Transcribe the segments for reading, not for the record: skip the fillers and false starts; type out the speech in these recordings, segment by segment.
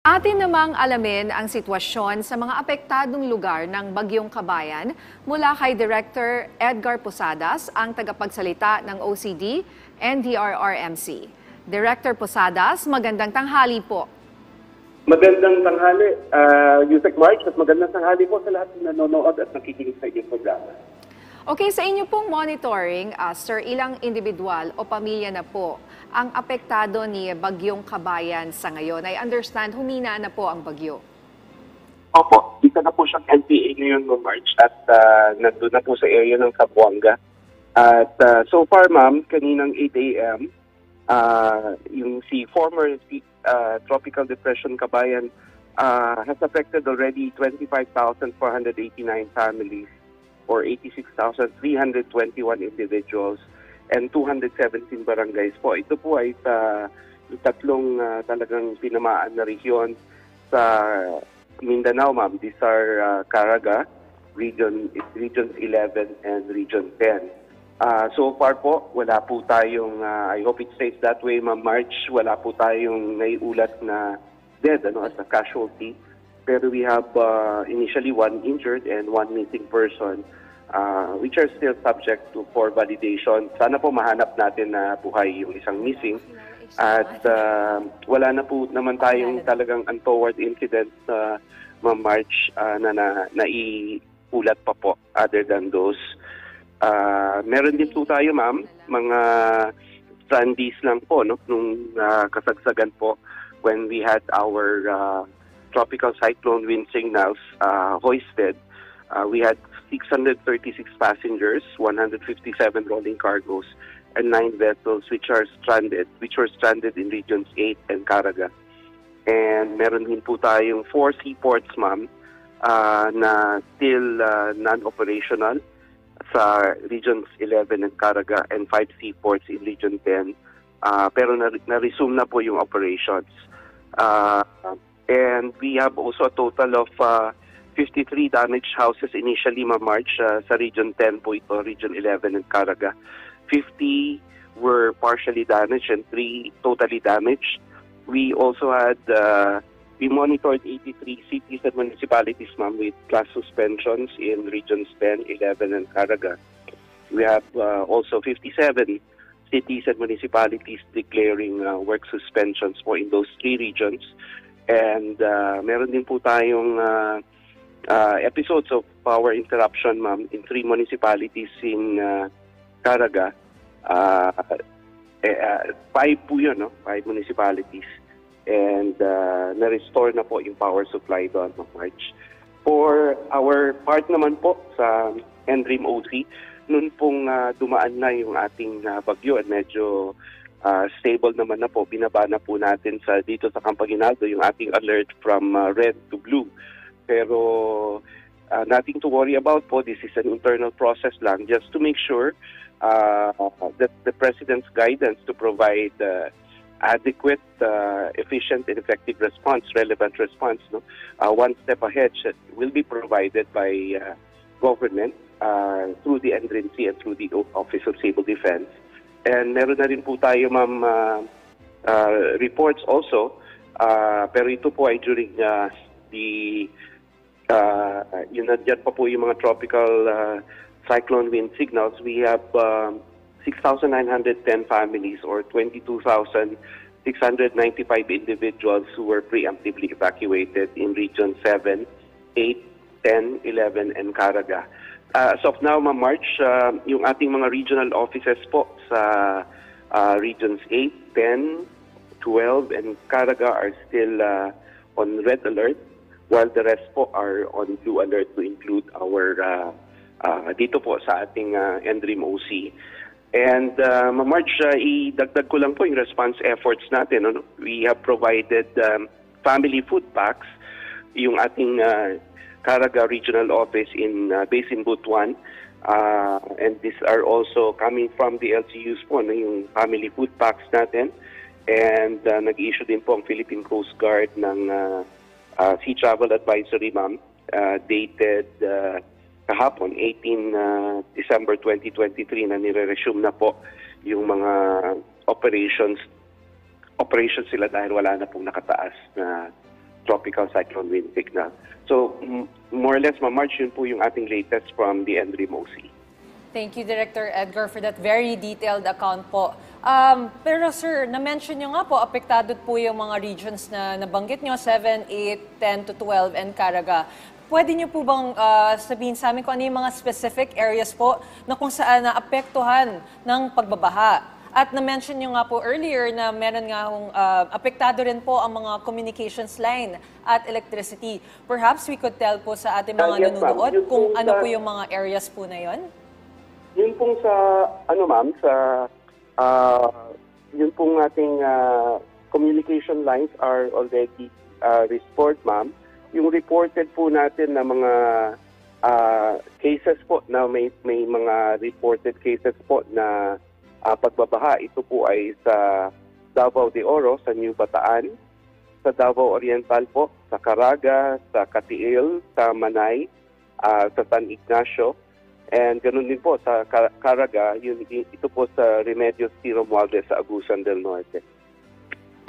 Atin namang alamin ang sitwasyon sa mga apektadong lugar ng Bagyong Kabayan mula kay Director Edgar Posadas, ang tagapagsalita ng OCD NDRRMC. Director Posadas, magandang tanghali po. Magandang tanghali, Yusek March, at magandang tanghali po sa lahat na nanonood at nakikinig sa inyong programa. Okay, sa inyo pong monitoring, sir, ilang individual o pamilya na po ang apektado ni Bagyong Kabayan sa ngayon? I understand, humina na po ang bagyo. Opo, isa na po siyang NPA ngayon no March at nandun na po sa area ng Zamboanga. At so far, ma'am, kaninang 8 a.m., yung former Tropical Depression Kabayan has affected already 25,489 families or 86,321 individuals and 217 barangays po. Ito po ay tatlong talagang tinamaan na rehiyon sa Mindanao, ma'am. These are Caraga, Regions 11 and Region 10. So far po, wala po tayong, I hope it stays that way, ma'am March, wala po tayong naiulat na dead as a casualty. Pero we have initially one injured and one missing person, which are still subject for validation. Sana po mahanap natin na buhay yung isang missing. At wala na po naman tayong talagang untoward incident, ma'am March, na naiulat pa po other than those. Meron din po tayo, ma'am, mga strandies lang po, no, nung kasagsagan po when we had our tropical cyclone wind signals hoisted. We had 636 passengers, 157 rolling cargos, and 9 vessels which were stranded in Regions 8 and Caraga. And meron din po tayong 4 seaports, ma'am, na still non-operational sa Regions 11 and Caraga, and 5 seaports in Region 10. Pero na-resume na po yung operations. And we have also a total of 53 damaged houses initially, ma'am March, sa Region 10 po ito, Region 11 and Caraga. 50 were partially damaged and 3 totally damaged. We also had, we monitored 83 cities and municipalities, ma'am, with class suspensions in Regions 10, 11 and Caraga. We have also 57 cities and municipalities declaring work suspensions for in those 3 regions. And meron din po tayong episodes of power interruption, ma'am, in 3 municipalities in Caraga. 5 po yun, no? 5 municipalities. And na-restore na po yung power supply doon, ma'am March. For our part naman po sa NDRIM OC, noon pong dumaan na yung ating bagyo at medyo stable naman na po, binaba na po natin dito sa Campanginaldo yung ating alert from red to blue. Pero nothing to worry about po. This is an internal process lang just to make sure that the President's guidance to provide adequate, efficient, and effective response, relevant response, no? One step ahead will be provided by government through the NDRIMC and through the Office of Civil Defense. And meron na rin po tayo, ma'am, reports also, pero ito po ay during dyan pa po yung mga tropical cyclone wind signals. We have 6,910 families or 22,695 individuals who were preemptively evacuated in Region 7, 8, 10, 11, and Caraga. As of now, ma'am March, yung ating mga regional offices po sa Regions 8, 10, 12, and Caraga are still on red alert, while the rest po are on blue alert to include our dito po sa ating NDRIM OC. And ma'am March, idagdag ko lang po yung response efforts natin. No? We have provided family food packs, yung ating Caraga Regional Office based in Butuan. And these are also coming from the LGUs po, no, yung family food packs natin. And nag-issue din po ang Philippine Coast Guard ng Sea Travel Advisory, ma'am, dated kahapon, 18 December 2023, na nire-resume na po yung mga operations sila dahil wala na pong nakataas na tropical cyclone wind signal. So more or less, March, yun po yung ating latest from the NREM OC. Thank you, Director Edgar, for that very detailed account po. Pero sir, na-mention nyo nga po, apektado po yung mga regions na nabanggit nyo, 7, 8, 10 to 12, and Caraga. Pwede nyo po bang sabihin sa amin kung ano yung mga specific areas po na kung saan naapektuhan ng pagbabaha? At na-mention nyo nga po earlier na meron nga apektado rin po ang mga communications line at electricity. Perhaps we could tell po sa ating mga nanonood kung ano po yung mga areas po na yon? Yun pong sa, ma'am, yun pong ating communication lines are already restored, ma'am. Yung reported po natin na mga cases po, na may mga reported cases po na pagbabaha, ito po ay sa Davao de Oro, sa New Bataan, sa Davao Oriental po, sa Caraga, sa Katiil, sa Manay, sa San Ignacio, and ganun din po sa Caraga, ito po sa Remedios Tiromualde sa Agusan del Norte.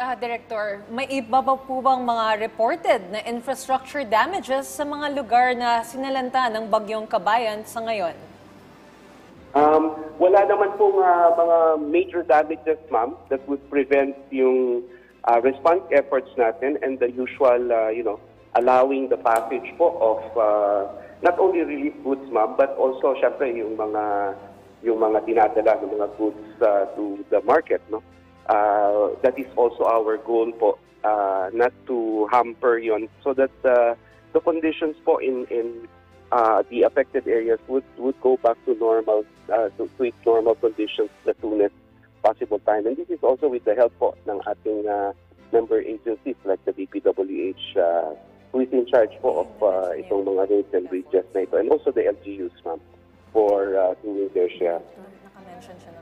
Director, may iba pa po bang mga reported na infrastructure damages sa mga lugar na sinalanta ng Bagyong Kabayan sa ngayon? Wala naman pong mga major damages, ma'am, that would prevent yung response efforts natin and the usual, allowing the passage po of not only relief goods, ma'am, but also, syempre, yung mga dinadala ng mga goods to the market, no? That is also our goal po, not to hamper yon, so that the conditions po in the affected areas would go back to normal, to its normal conditions the soonest possible time. And this is also with the help po ng ating member agencies like the DPWH, who is in charge po of itong mga roads and bridges na ito, and also the LGUs, ma'am, for doing their share. Naka-mention siya ng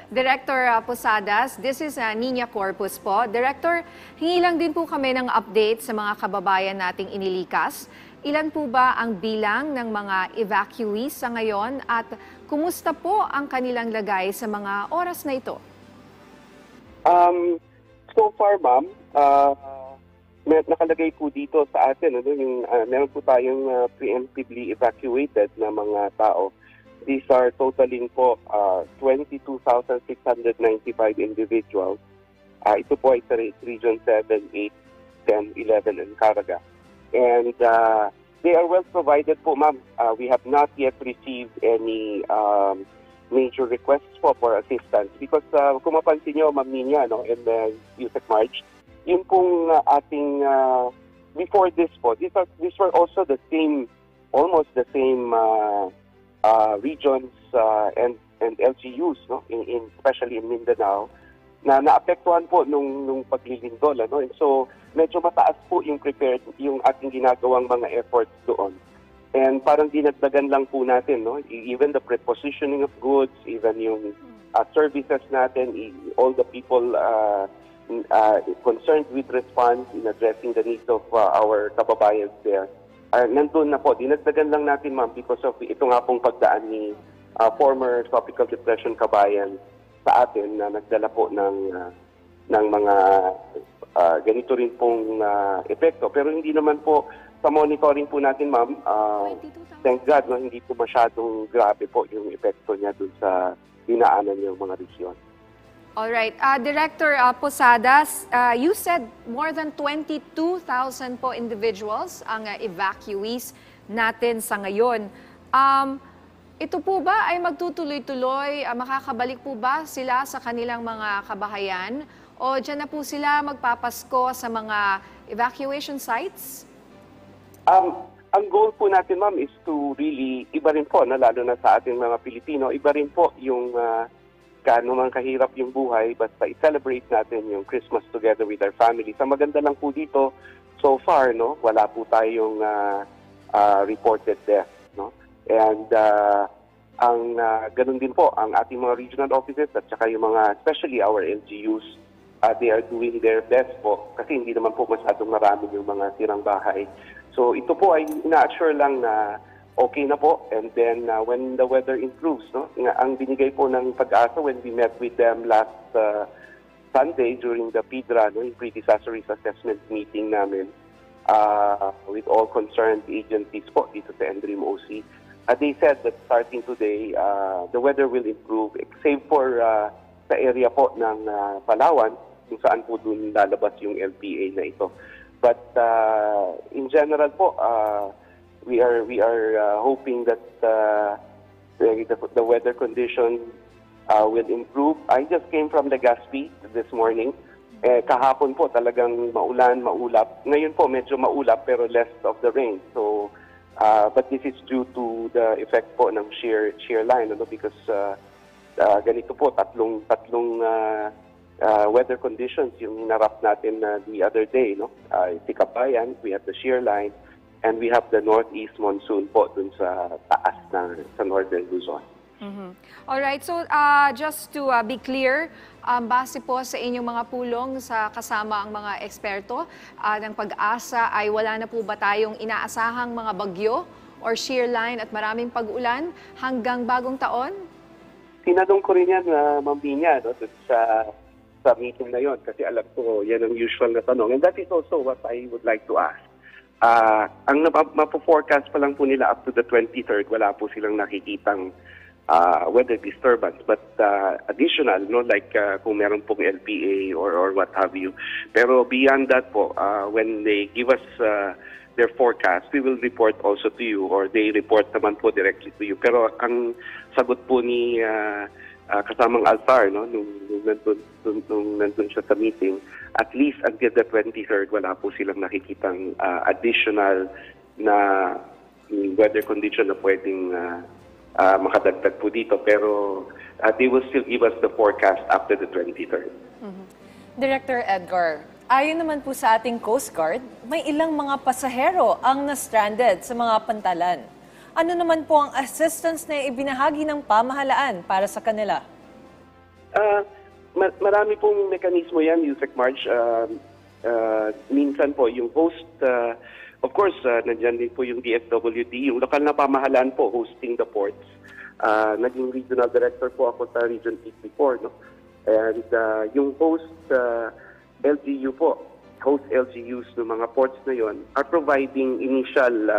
Director Posadas, this is Nina Corpus po. Director, hingi lang din po kami ng update sa mga kababayan nating inilikas. Ilan po ba ang bilang ng mga evacuees sa ngayon at kumusta po ang kanilang lagay sa mga oras na ito? So far, ma'am, nakalagay po dito sa atin, meron po tayong preemptively evacuated na mga tao. These are totaling po 22,695 individuals. Ito po ay sa Region 7, 8, 10, 11, and Caraga. And they are well provided po, ma'am. We have not yet received any major requests po for assistance because kung mapansin nyo, ma'am Nina, in the Yusek March, yun pong ating, before this po, these were also the same, almost the same regions and LGUs, no, especially in Mindanao, na naapektuhan po nung paglilindol, ano. And so medyo mataas po yung ating ginagawang mga efforts doon. And parang dinagdagan lang po natin, no, even the prepositioning of goods, even yung services natin, all the people concerned with response in addressing the needs of our kababayans there. Nandun na po, dinagdagan lang natin, ma'am, because of ito nga pong pagdaan ni former tropical depression Kabayan sa atin na nagdala po ng mga ganito rin pong epekto. Pero hindi naman po sa monitoring po natin, ma'am, thank God, no, hindi po masyadong grabe po yung epekto niya dun sa dinaanan ng mga region. All right. Director Posadas, you said more than 22,000 po individuals ang evacuees natin sa ngayon. Ito po ba ay magtutuloy-tuloy? Makakabalik po ba sila sa kanilang mga kabahayan? O dyan na po sila magpapasko sa mga evacuation sites? Ang goal po natin, ma'am, is to really, iba rin po, lalo na sa ating mga Pilipino, iba rin po yung gaano man kahirap yung buhay, basta i-celebrate natin yung Christmas together with our family. Sa maganda lang po dito, so far, no, wala po tayong reported death, no? And ang ganun din po, ang ating mga regional offices at saka yung mga, especially our LGUs, they are doing their best po kasi hindi naman po masyadong marami yung mga tirang bahay. So ito po ay ina-assure lang na okay na po, and then when the weather improves, no, ang binigay po ng Pag-asa when we met with them last Sunday during the PIDRA, no, yung pre-disaster risk assessment meeting namin, with all concerned agencies po dito sa NDRIM OC. They said that starting today, the weather will improve, save for sa area po ng Palawan, kung saan po dun lalabas yung LPA na ito. But in general po, we are hoping that the weather condition will improve. I just came from Legazpi this morning. Kahapon po talagang maulan, maulap. Ngayon po medyo maulap pero less of the rain. So, but this is due to the effect po ng shear line, because ganito po tatlong weather conditions yung hinarap natin the other day, Tikabayan, we have the shear line, and we have the northeast monsoon po dun sa taas sa northern Luzon. Alright, so just to be clear, base po sa inyong mga pulong sa kasama ang mga eksperto ng Pag-asa, ay wala na po ba tayong inaasahang mga bagyo or shear line at maraming pag-ulan hanggang bagong taon? Tinanong ko rin yan, Ma'am Binya, sa meeting na yon, kasi alam ko yan ang usual na tanong. And that is also what I would like to ask. Ang mapo-forecast pa lang po nila up to the 23rd, wala po silang nakikitang weather disturbance, but additional, like kung meron pong LPA or what have you. Pero beyond that po, when they give us their forecast, we will report also to you, or they report naman po directly to you. Pero ang sagot po ni kasamang Altar, nung nandun siya sa meeting, at least until the 23rd, wala po silang nakikitang additional na weather condition na pwedeng makadagdag po dito, pero they will still give us the forecast after the 23rd. Director Edgar, ayon naman po sa ating Coast Guard, may ilang mga pasahero ang na-stranded sa mga pantalan. Ano naman po ang assistance na ibinahagi ng pamahalaan para sa kanila? Marami pong mekanismo yan, Yusek March. Minsan po, yung host, of course, nandiyan din po yung DFWD, yung lokal na pamahalaan po hosting the ports. Naging regional director po ako sa Region 8 before, And yung host LGU po, host LGUs ng mga ports na yon are providing initial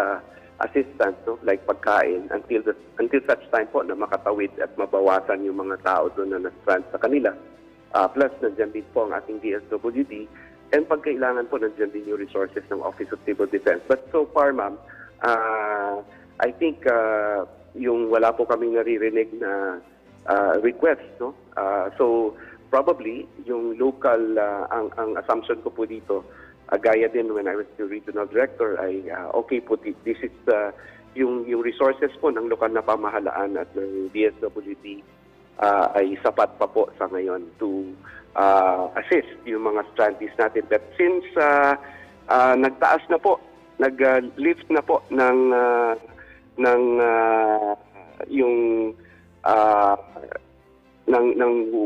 assistance, like pagkain, until such time po na makatawid at mabawasan yung mga tao doon na na-strand sa kanila. Plus, nandiyan din po ang ating DSWD. And pagkailangan po, nandiyan din yung resources ng Office of Civil Defense. But so far, ma'am, I think yung wala po kaming naririnig na request. So, probably, yung local, ang assumption ko po dito, gaya din when I was the regional director, ay okay po, this is yung resources po ng lokal na pamahalaan at ng DSWD ay sapat pa po sa ngayon to assist yung mga strandees natin. But since nagtaas na po, nag-lift na po ng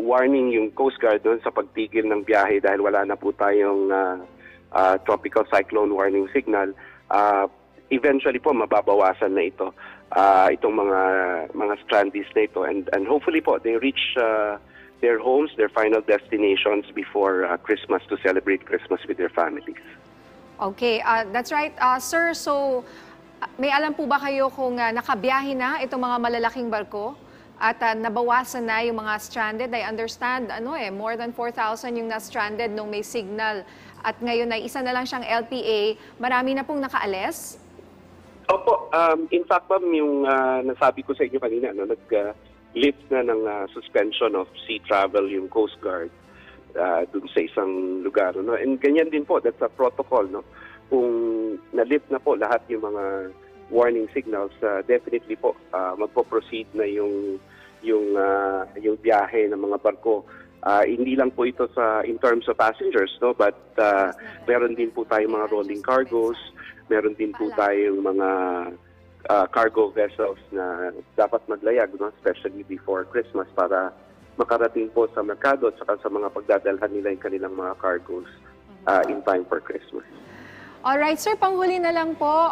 warning yung Coast Guard doon sa pagtigil ng biyahe dahil wala na po tayong tropical cyclone warning signal, eventually po mababawasan na ito, itong mga strandees na ito, and hopefully po they reach their homes, their final destinations before Christmas to celebrate Christmas with their families. Okay, that's right. Sir, so may alam po ba kayo kung nakabiyahe na itong mga malalaking barko at nabawasan na yung mga stranded? I understand, more than 4,000 yung na-stranded nung may signal. At ngayon ay isa na lang siyang LPA, marami na pong nakaalis? Opo. In fact, ma'am, yung nasabi ko sa inyo kanina, nag-lift na ng suspension of sea travel yung Coast Guard dun sa isang lugar. And ganyan din po, that's a protocol. Kung na-lift na po lahat yung mga warning signals, definitely po magpo-proceed na yung biyahe ng mga barko. Hindi lang po ito in terms of passengers, but meron din po tayong mga rolling cargos, meron din po tayong mga cargo vessels na dapat maglayag, especially before Christmas, para makarating po sa merkado at saka sa mga pagdadalhan nila yung kanilang mga cargos in time for Christmas. Alright, sir, panghuli na lang po,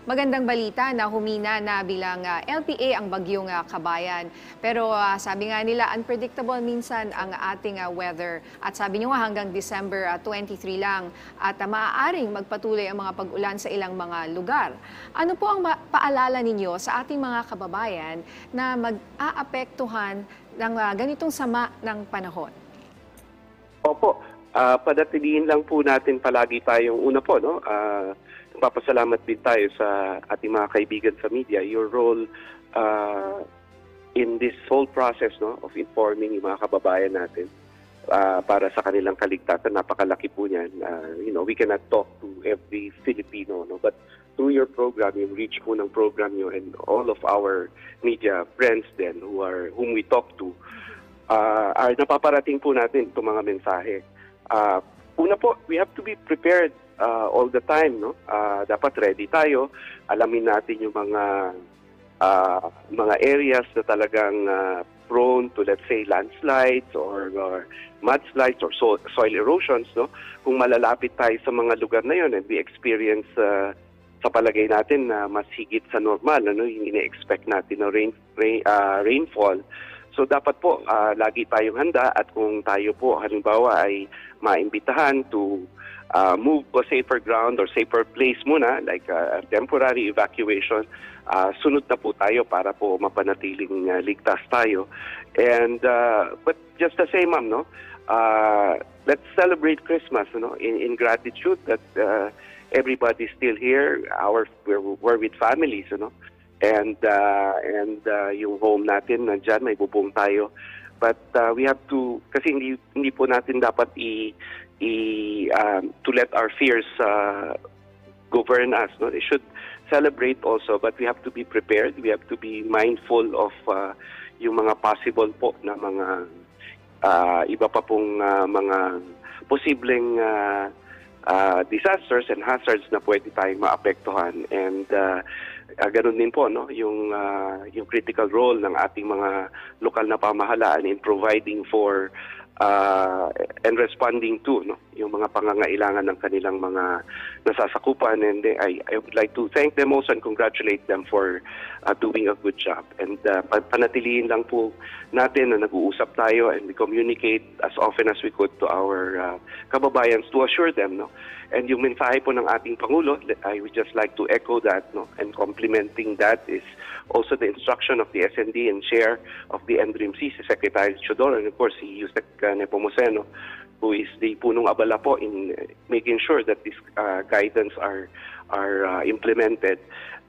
magandang balita na humina na bilang LPA ang bagyong Kabayan. Pero sabi nga nila, unpredictable minsan ang ating weather. At sabi nyo nga hanggang December 23 lang at maaaring magpatuloy ang mga pag-ulan sa ilang mga lugar. Ano po ang paalala ninyo sa ating mga kababayan na mag-aapektuhan ng ganitong sama ng panahon? Opo. Padatiliin lang po natin palagi tayong una po, no? Nagpapasalamat din tayo sa ating mga kaibigan sa media. Your role in this whole process, no, of informing yung mga kababayan natin para sa kanilang kaligtasan, napakalaki po niyan. We cannot talk to every Filipino, no? But through your program, yung reach po ng program nyo and all of our media friends then whom we talk to, napaparating po natin itong mga mensahe. Una po, we have to be prepared all the time, no? Dapat ready tayo. Alamin natin yung mga areas na talagang prone to, let's say, landslides or mudslides or soil erosions, no? Kung malalapit tayo sa mga lugar na yon and we experience sa palagay natin na mas higit sa normal, ano, yung ina-expect natin na rainfall. So dapat po lagi tayong handa at kung tayo po halimbawa ay maimbitahan to move to a safer ground or safer place muna like a temporary evacuation, sunod na po tayo para po mapanatiling ligtas tayo. And but just the same, ma'am, no? Let's celebrate Christmas, no? In gratitude that everybody's still here. We're with families, no? And yung home natin nandiyan, may bubong tayo. But we have to, kasi hindi po natin dapat to let our fears govern us. No? They should celebrate also, but we have to be prepared. We have to be mindful of yung mga possible po na mga iba pa pong mga posibleng disasters and hazards na pwede tayong maapektuhan. And ganun din po, no, yung critical role ng ating mga lokal na pamahalaan in providing for and responding to, no, yung mga pangangailangan ng kanilang mga nasasakupan. And I would like to thank them also and congratulate them for doing a good job. And panatilihin lang po natin na nag-uusap tayo and we communicate as often as we could to our kababayans to assure them, no. And yung mensahe po ng ating Pangulo, I would just like to echo that, no, and complementing that is also the instruction of the SND and chair of the NDRIMC, si Secretary Chodoro, and of course si Yusek Nepomuceno, who is the punong abala po in making sure that these guidance are implemented,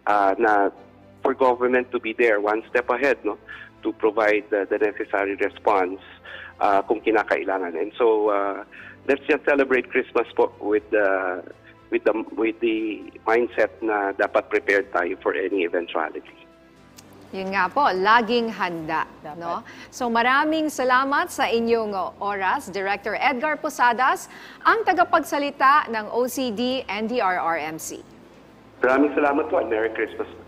na for government to be there one step ahead, no, to provide the necessary response kung kinakailangan. And so let's just celebrate Christmas po with the mindset na dapat prepared tayo for any eventuality. Yun nga po, laging handa. No? So maraming salamat sa inyong oras, Director Edgar Posadas, ang tagapagsalita ng OCD NDRRMC. Maraming salamat po and Merry Christmas po.